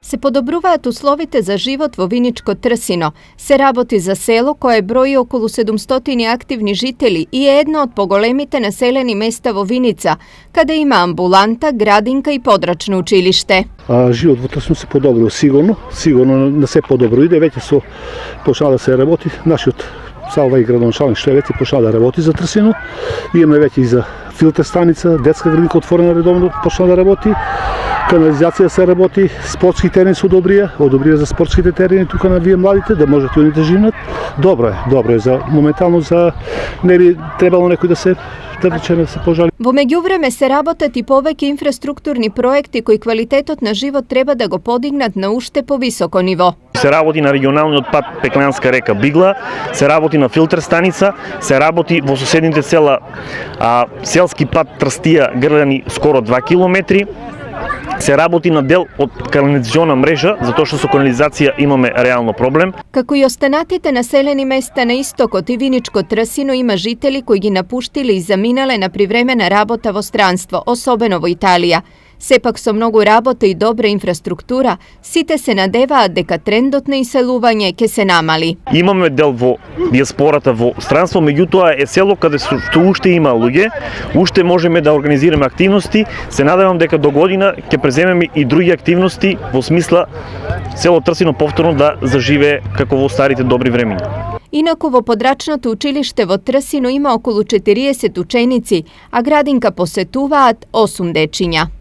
Се подобруваат условите за живот во Виничко Трсино. Се работи за село кое брои околу 700 активни жители и е едно од поголемите населени места во Виница, каде има амбуланта, градинка и подрачно училиште. Живот во Трсино се подобрува сигурно не се подобро иде, веќе почна да се работи. Нашиот Салва и градоначалник што е веќе почна да работи за Трсино. Имаме веќе и за филтер станица, детска градинка отворена редовно почна да работи. Канализација се работи, спортски терени се одобрија за спортските терени тука на вие младите, да можат и они да живнат. Добро е за моментално за не би требало некој да се пожали. Во меѓувреме се работат и повеќе инфраструктурни проекти кои квалитетот на живот треба да го подигнат на уште повисоко ниво. Се работи на регионалниот пат Пеклянска река Бигла, се работи на филтер станица, се работи во соседните села селски пат Трстија Грляни скоро 2 километри. Се работи на дел од канализациона мрежа, затоа што со канализација имаме реално проблем. Како и останатите населени места на истокот и Виничко Трсино има жители кои ги напуштиле и заминале на привремена работа во странство, особено во Италија. Сепак со многу работа и добра инфраструктура, сите се надеваат дека трендот на иселување ќе се намали. Имаме дел во диаспората во странство, меѓутоа е село каде што уште има луѓе, уште можеме да организираме активности. Се надевам дека до година ќе преземеме и други активности во смисла село Трсино повторно да заживее како во старите добри времиња. Инаку во подрачното училиште во Трсино има околу 40 ученици, а градинка посетуваат 8 дечиња.